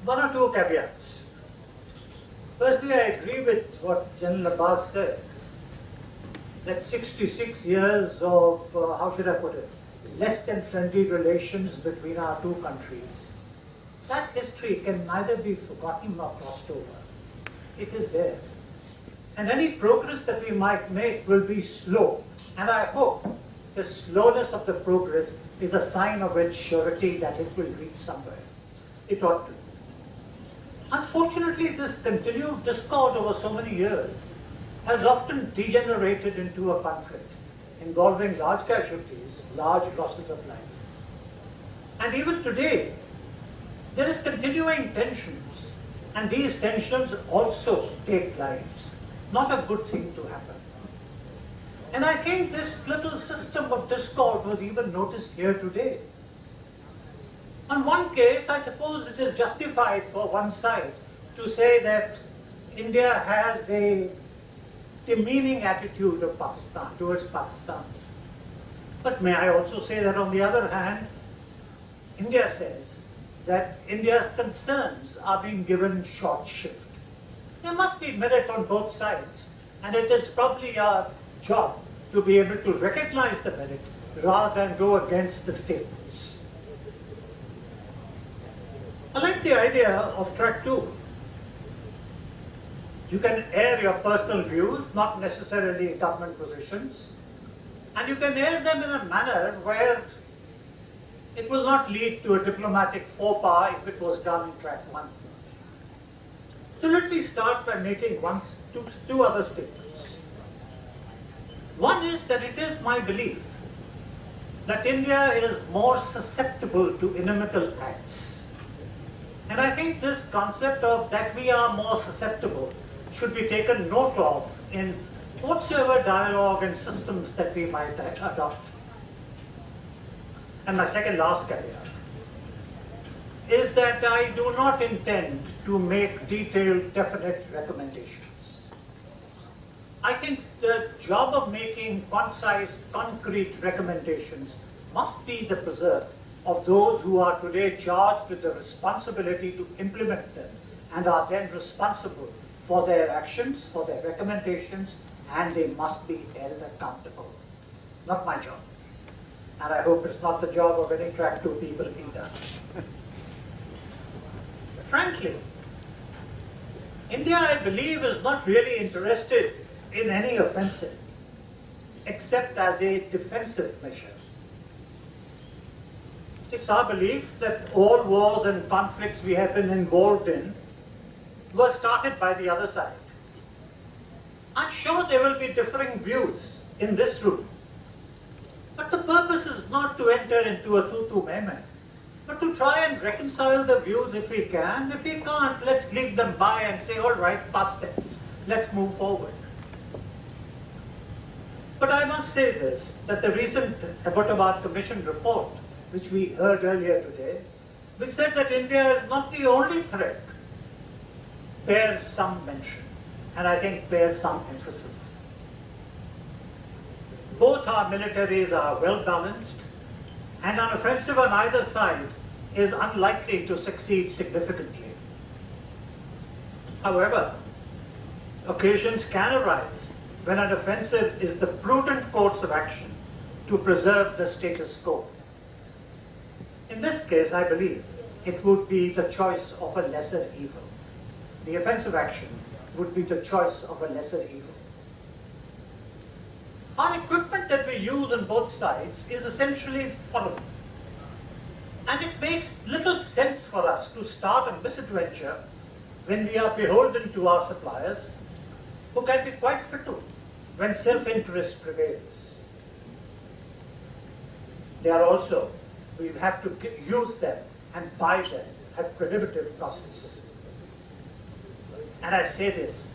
One or two caveats. Firstly, I agree with what General Abbas said, that 66 years of, how should I put it, less than friendly relations between our two countries. That history can neither be forgotten nor crossed over. It is there. And any progress that we might make will be slow. And I hope the slowness of the progress is a sign of its surety that it will reach somewhere. It ought to. Unfortunately, this continued discord over so many years has often degenerated into a conflict involving large casualties, large losses of life. And even today, there is continuing tensions, and these tensions also take lives. Not a good thing to happen. And I think this little system of discord was even noticed here today. On one case, I suppose it is justified for one side to say that India has a demeaning attitude of Pakistan, towards Pakistan. But may I also say that on the other hand, India says that India's concerns are being given short shrift. There must be merit on both sides, and it is probably our job to be able to recognize the merit rather than go against the statements. I like the idea of track 2. You can air your personal views, not necessarily government positions, and you can air them in a manner where it will not lead to a diplomatic faux pas if it was done in track 1. So let me start by making two other statements. One is that it is my belief that India is more susceptible to inimical acts. And I think this concept of that we are more susceptible should be taken note of in whatsoever dialogue and systems that we might adopt. And my second last caveat is that I do not intend to make detailed, definite recommendations. I think the job of making concise, concrete recommendations must be the preserve of those who are today charged with the responsibility to implement them and are then responsible for their actions, for their recommendations, and they must be held accountable. Not my job. And I hope it's not the job of any track 2 people either. Frankly, India, I believe, is not really interested in any offensive, except as a defensive measure. It's our belief that all wars and conflicts we have been involved in were started by the other side. I'm sure there will be differing views in this room, but the purpose is not to enter into a tutu meme, but to try and reconcile the views if we can. If we can't, let's leave them by and say, all right, past tense, let's move forward. But I must say this, that the recent Abbottabad Commission report, which we heard earlier today, which said that India is not the only threat, bears some mention, and I think bears some emphasis. Both our militaries are well balanced, and an offensive on either side is unlikely to succeed significantly. However, occasions can arise when an offensive is the prudent course of action to preserve the status quo. In this case, I believe it would be the choice of a lesser evil. The offensive action would be the choice of a lesser evil. Our equipment that we use on both sides is essentially foreign. And it makes little sense for us to start a misadventure when we are beholden to our suppliers, who can be quite fickle when self-interest prevails. They are also, we have to use them and buy them at prohibitive costs. And I say this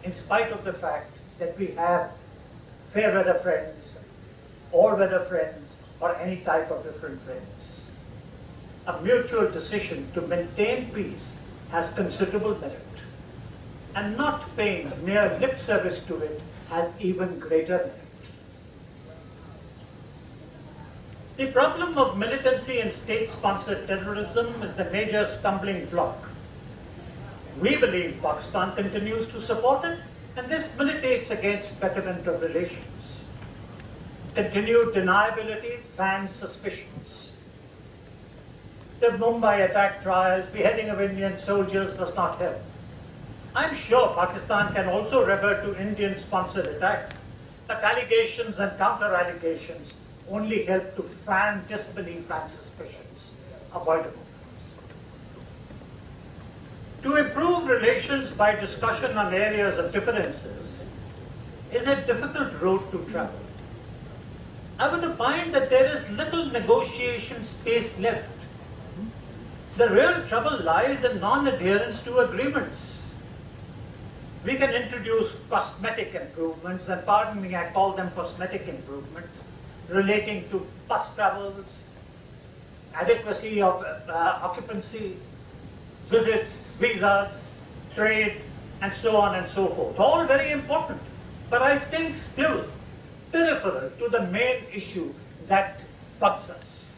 in spite of the fact that we have fair weather friends, all weather friends, or any type of different friends. A mutual decision to maintain peace has considerable merit, and not paying mere lip service to it has even greater merit. The problem of militancy and state-sponsored terrorism is the major stumbling block We believe Pakistan continues to support it, and this militates against betterment of relations. Continued deniability fans suspicions. The Mumbai attack trials, beheading of Indian soldiers does not help. I'm sure Pakistan can also refer to Indian-sponsored attacks, but allegations and counter-allegations only help to fan disbelief and suspicions. Avoidable. To improve relations by discussion on areas of differences is a difficult road to travel. I would opine that there is little negotiation space left. The real trouble lies in non-adherence to agreements. We can introduce cosmetic improvements, and pardon me, I call them cosmetic improvements, relating to bus travels, adequacy of occupancy, visits, visas, trade, and so on and so forth. All very important, but I think still peripheral to the main issue that bugs us.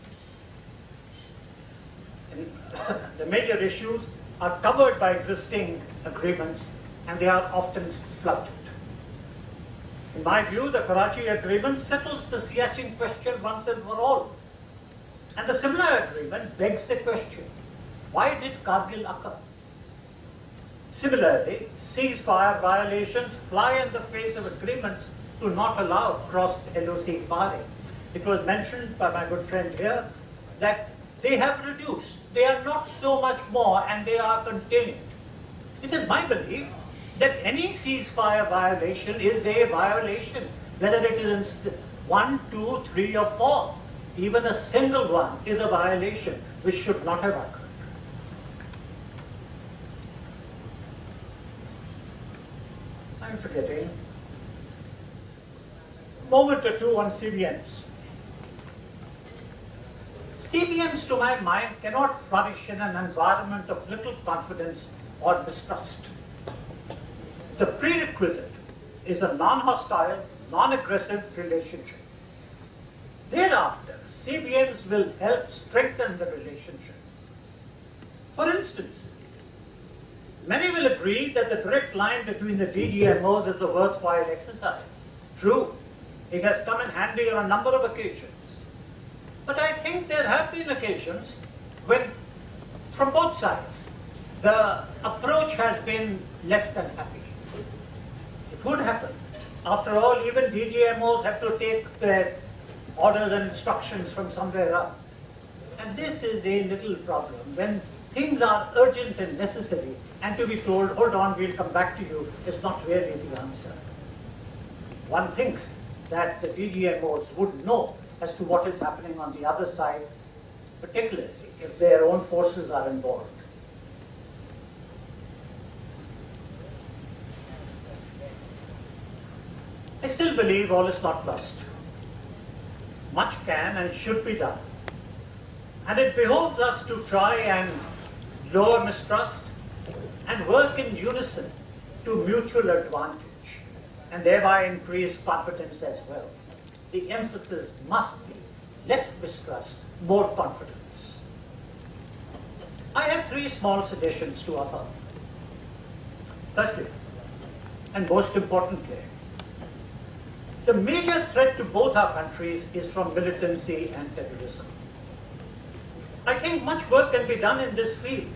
And the major issues are covered by existing agreements, and they are often flouted. In my view, the Karachi Agreement settles the Siachen question once and for all. And the similar agreement begs the question, why did Kargil occur? Similarly, ceasefire violations fly in the face of agreements to not allow crossed LOC firing. It was mentioned by my good friend here that they have reduced. They are not so much more, and they are contained. It is my belief that any ceasefire violation is a violation, whether it is in 1, 2, 3, or 4. Even a single one is a violation which should not have occurred. I'm forgetting. A moment or two on CBMs. CBMs, to my mind, cannot flourish in an environment of little confidence or mistrust. The prerequisite is a non-hostile, non-aggressive relationship. Thereafter, CBMs will help strengthen the relationship. For instance, many will agree that the direct line between the DGMOs is a worthwhile exercise. True, it has come in handy on a number of occasions. But I think there have been occasions when, from both sides, the approach has been less than happy. It would happen. After all, even DGMOs have to take their orders and instructions from somewhere up. And this is a little problem when things are urgent and necessary, and to be told, hold on, we'll come back to you, is not really the answer. One thinks that the DGMOs would know as to what is happening on the other side, particularly if their own forces are involved. I still believe all is not lost. Much can and should be done. And it behoves us to try and lower mistrust and work in unison to mutual advantage, and thereby increase confidence as well. The emphasis must be less mistrust, more confidence. I have 3 small suggestions to offer. Firstly, and most importantly, the major threat to both our countries is from militancy and terrorism. I think much work can be done in this field,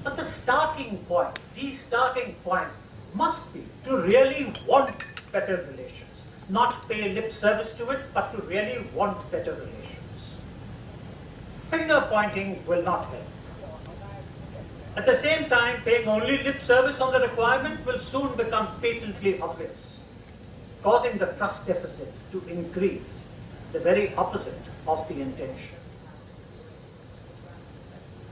but the starting point must be to really want better relations, not pay lip service to it, but to really want better relations. Finger pointing will not help. At the same time, paying only lip service on the requirement will soon become patently obvious, causing the trust deficit to increase, the very opposite of the intention.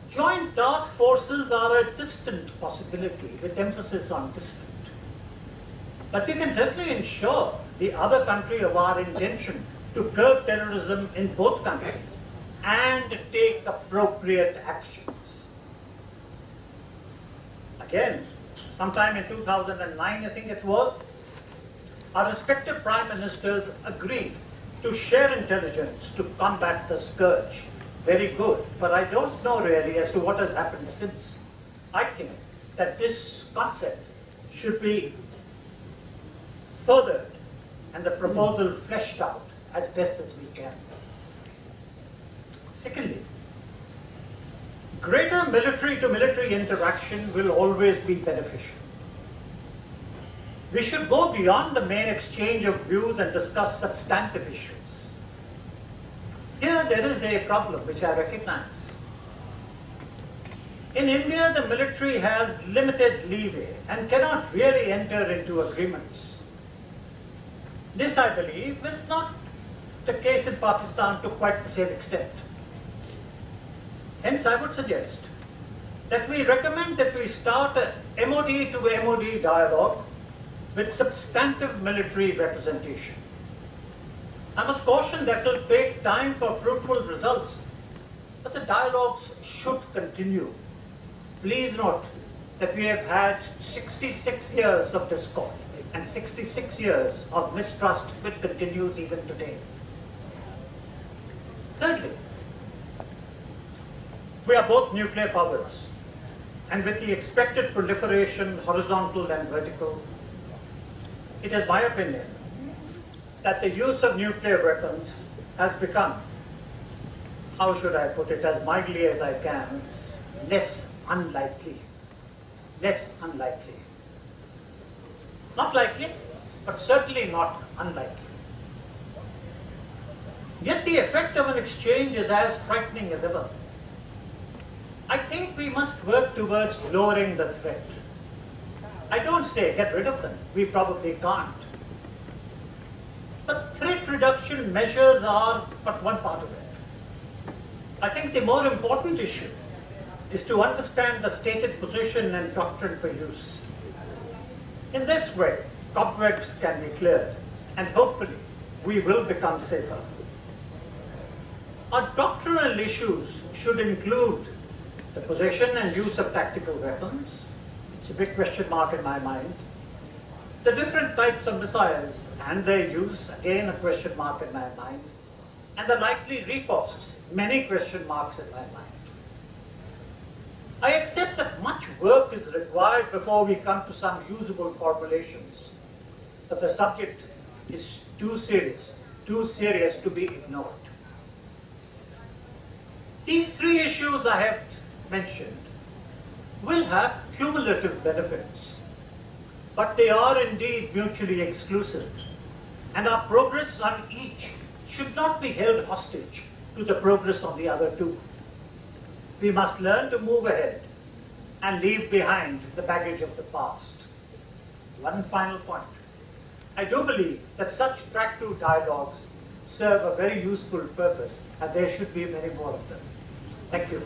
Joint task forces are a distant possibility, with emphasis on distant. But we can certainly ensure the other country of our intention to curb terrorism in both countries and take appropriate actions. Again, sometime in 2009, I think it was, our respective prime ministers agreed to share intelligence to combat the scourge. Very good, but I don't know really as to what has happened since. I think that this concept should be furthered and the proposal fleshed out as best as we can. Secondly, greater military-to-military interaction will always be beneficial. We should go beyond the main exchange of views and discuss substantive issues. Here there is a problem which I recognize. In India, the military has limited leeway and cannot really enter into agreements. This, I believe, is not the case in Pakistan to quite the same extent. Hence, I would suggest that we recommend that we start a MOD to MOD dialogue with substantive military representation. I must caution that it will take time for fruitful results, but the dialogues should continue. Please note that we have had 66 years of discord and 66 years of mistrust which continues even today. Thirdly, we are both nuclear powers, and with the expected proliferation, horizontal and vertical, it is my opinion that the use of nuclear weapons has become, how should I put it, as mildly as I can, less unlikely. Less unlikely. Not likely, but certainly not unlikely. Yet the effect of an exchange is as frightening as ever. I think we must work towards lowering the threat. I don't say get rid of them, we probably can't. But threat reduction measures are but one part of it. I think the more important issue is to understand the stated position and doctrine for use. In this way, cobwebs can be cleared, and hopefully we will become safer. Our doctrinal issues should include the possession and use of tactical weapons. It's a big question mark in my mind. The different types of missiles and their use, again a question mark in my mind. And the likely riposts, many question marks in my mind. I accept that much work is required before we come to some usable formulations, but the subject is too serious to be ignored. These three issues I have mentioned will have cumulative benefits, but they are indeed mutually exclusive, and our progress on each should not be held hostage to the progress on the other two. We must learn to move ahead and leave behind the baggage of the past. One final point. I do believe that such track 2 dialogues serve a very useful purpose, and there should be many more of them. Thank you.